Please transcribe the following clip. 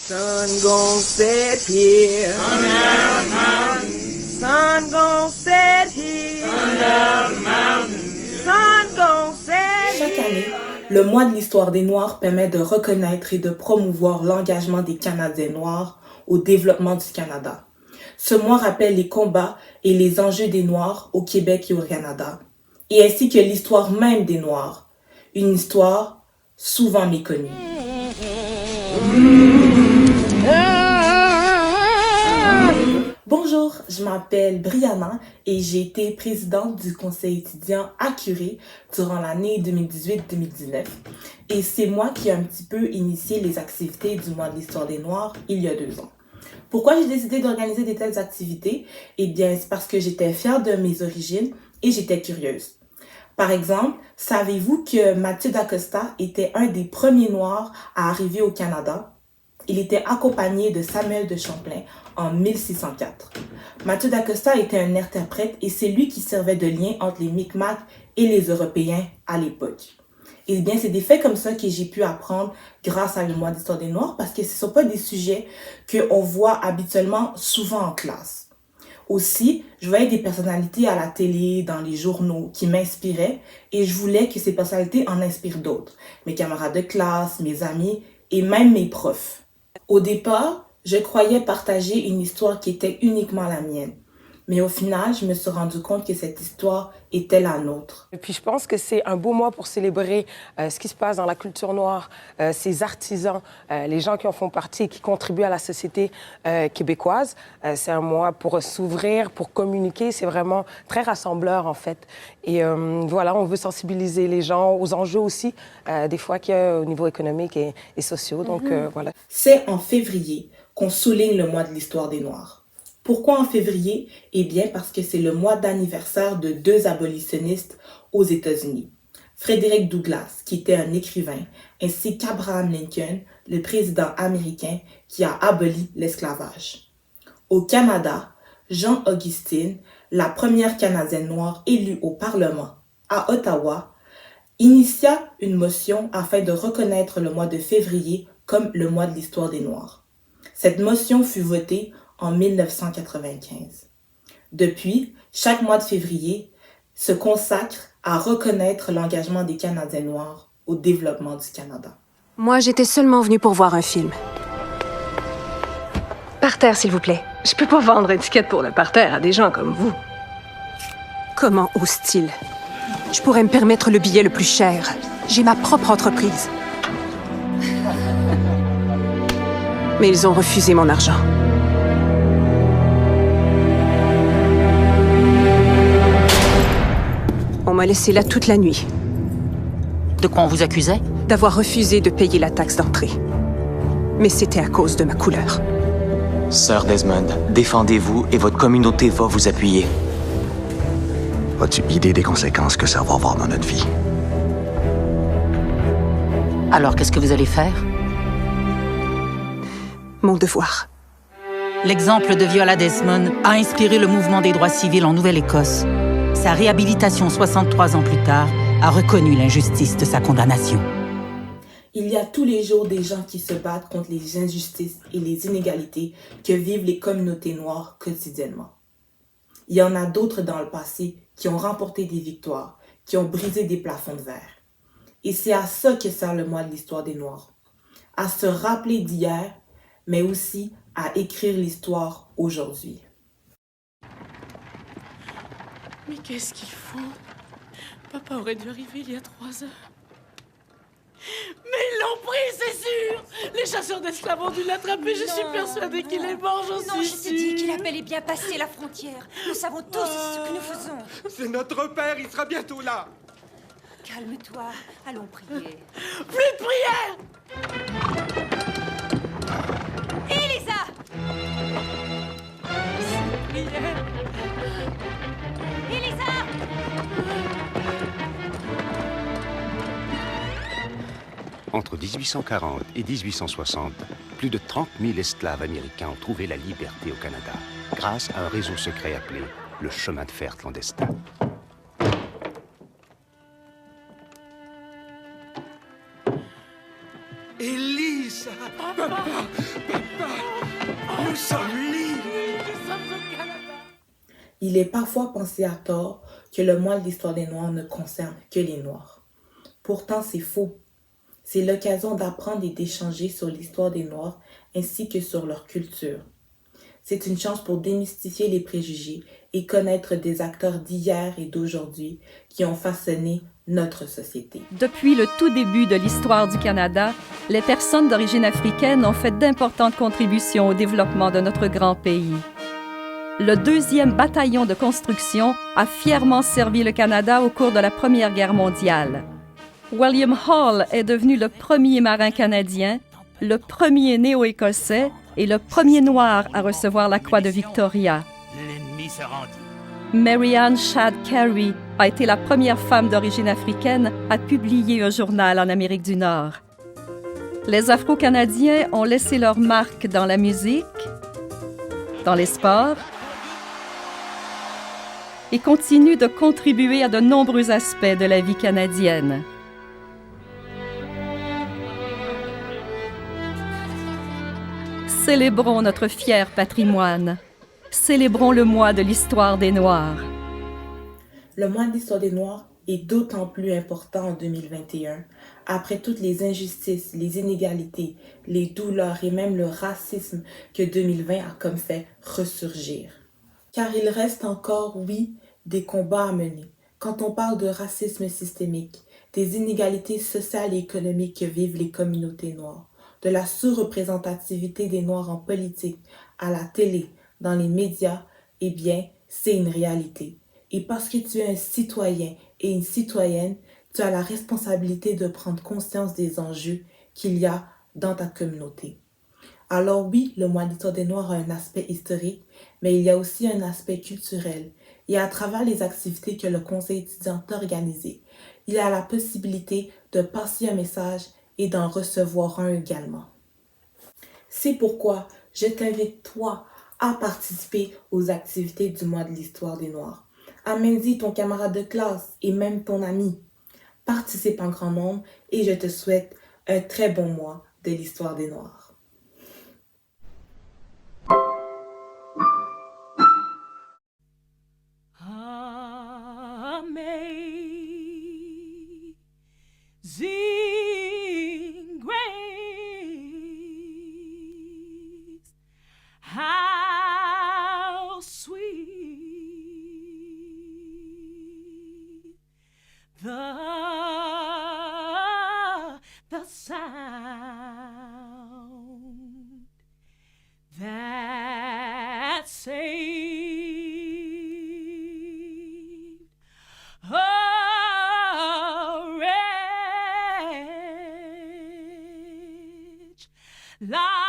Sun gon' set here. Sundown Mountain. Sun gon' set here. Sundown Mountain. Sun gon' set here. Chaque année, le mois de l'histoire des Noirs permet de reconnaître et de promouvoir l'engagement des Canadiens noirs au développement du Canada. Ce mois rappelle les combats et les enjeux des Noirs au Québec et au Canada, et ainsi que l'histoire même des Noirs, une histoire souvent méconnue. Bonjour, je m'appelle Brianna et j'ai été présidente du conseil étudiant à Curé durant l'année 2018-2019. Et c'est moi qui ai un petit peu initié les activités du mois de l'histoire des Noirs il y a 2 ans. Pourquoi j'ai décidé d'organiser de telles activités? Eh bien, c'est parce que j'étais fière de mes origines et j'étais curieuse. Par exemple, savez-vous que Mathieu d'Acosta était un des premiers Noirs à arriver au Canada? Il était accompagné de Samuel de Champlain en 1604. Mathieu d'Acosta était un interprète et c'est lui qui servait de lien entre les Micmacs et les Européens à l'époque. Et bien, c'est des faits comme ça que j'ai pu apprendre grâce à le mois d'histoire des Noirs parce que ce ne sont pas des sujets qu'on voit habituellement souvent en classe. Aussi, je voyais des personnalités à la télé, dans les journaux, qui m'inspiraient et je voulais que ces personnalités en inspirent d'autres. Mes camarades de classe, mes amis et même mes profs. Au départ, je croyais partager une histoire qui était uniquement la mienne. Mais au final, je me suis rendu compte que cette histoire était la nôtre. Et puis je pense que c'est un beau mois pour célébrer ce qui se passe dans la culture noire, ces artisans, les gens qui en font partie et qui contribuent à la société québécoise. C'est un mois pour s'ouvrir, pour communiquer. C'est vraiment très rassembleur, en fait. Et voilà, on veut sensibiliser les gens aux enjeux aussi, des fois qu'il y a au niveau économique et sociaux. Donc voilà. C'est en février qu'on souligne le mois de l'histoire des Noirs. Pourquoi en février? Eh bien, parce que c'est le mois d'anniversaire de 2 abolitionnistes aux États-Unis. Frederick Douglass, qui était un écrivain, ainsi qu'Abraham Lincoln, le président américain qui a aboli l'esclavage. Au Canada, Jean Augustine, la première Canadienne noire élue au Parlement à Ottawa, initia une motion afin de reconnaître le mois de février comme le mois de l'histoire des Noirs. Cette motion fut votée en 1995. Depuis, chaque mois de février se consacre à reconnaître l'engagement des Canadiens noirs au développement du Canada. Moi, j'étais seulement venue pour voir un film. Par terre, s'il vous plaît. Je peux pas vendre étiquette pour le parterre à des gens comme vous. Comment ose-t-il? Je pourrais me permettre le billet le plus cher. J'ai ma propre entreprise. Mais ils ont refusé mon argent. On m'a laissé là toute la nuit. De quoi on vous accusait? D'avoir refusé de payer la taxe d'entrée. Mais c'était à cause de ma couleur. Sœur Desmond, défendez-vous et votre communauté va vous appuyer. As-tu idée des conséquences que ça va avoir dans notre vie? Alors, qu'est-ce que vous allez faire? Mon devoir. L'exemple de Viola Desmond a inspiré le mouvement des droits civils en Nouvelle-Écosse. Sa réhabilitation 63 ans plus tard a reconnu l'injustice de sa condamnation. Il y a tous les jours des gens qui se battent contre les injustices et les inégalités que vivent les communautés noires quotidiennement. Il y en a d'autres dans le passé qui ont remporté des victoires, qui ont brisé des plafonds de verre. Et c'est à ça que sert le mois de l'histoire des Noirs. À se rappeler d'hier, mais aussi à écrire l'histoire aujourd'hui. Mais qu'est-ce qu'ils font? Papa aurait dû arriver il y a 3 heures. Mais ils l'ont pris, c'est sûr! Les chasseurs d'esclaves ont dû l'attraper, je suis persuadée qu'il est mort, j'en suis Non, je t'ai dit sûre. qu'il a bel et bien passé la frontière. Nous savons tous ce que nous faisons. C'est notre père, il sera bientôt là. Calme-toi, allons prier. Plus de prière! Elisa! Prière! Elisa! Entre 1840 et 1860, plus de 30 000 esclaves américains ont trouvé la liberté au Canada, grâce à un réseau secret appelé le chemin de fer clandestin. Elisa! Papa! Papa! Il est parfois pensé à tort que le mois de l'histoire des Noirs ne concerne que les Noirs. Pourtant, c'est faux. C'est l'occasion d'apprendre et d'échanger sur l'histoire des Noirs ainsi que sur leur culture. C'est une chance pour démystifier les préjugés et connaître des acteurs d'hier et d'aujourd'hui qui ont façonné notre société. Depuis le tout début de l'histoire du Canada, les personnes d'origine africaine ont fait d'importantes contributions au développement de notre grand pays. Le 2e bataillon de construction a fièrement servi le Canada au cours de la Première Guerre mondiale. William Hall est devenu le premier marin canadien, le premier néo-écossais et le premier noir à recevoir la croix de Victoria. L'ennemi se rendit. Mary Ann Shadd Cary a été la première femme d'origine africaine à publier un journal en Amérique du Nord. Les Afro-Canadiens ont laissé leur marque dans la musique, dans les sports, et continuent de contribuer à de nombreux aspects de la vie canadienne. Célébrons notre fier patrimoine. Célébrons le mois de l'histoire des Noirs. Le mois de l'histoire des Noirs est d'autant plus important en 2021, après toutes les injustices, les inégalités, les douleurs et même le racisme que 2020 a comme fait ressurgir. Car il reste encore, oui, des combats à mener. Quand on parle de racisme systémique, des inégalités sociales et économiques que vivent les communautés noires, de la sous-représentativité des Noirs en politique, à la télé, dans les médias, eh bien, c'est une réalité. Et parce que tu es un citoyen et une citoyenne, tu as la responsabilité de prendre conscience des enjeux qu'il y a dans ta communauté. Alors oui, le mois de l'histoire des Noirs a un aspect historique, mais il y a aussi un aspect culturel. Et à travers les activités que le Conseil étudiant a organisées, il y a la possibilité de passer un message et d'en recevoir un également. C'est pourquoi je t'invite toi à participer aux activités du mois de l'histoire des Noirs. Amène-y ton camarade de classe et même ton ami. Participe en grand nombre et je te souhaite un très bon mois de l'histoire des Noirs. Amazing grace, how sweet the sound that saved a wretch like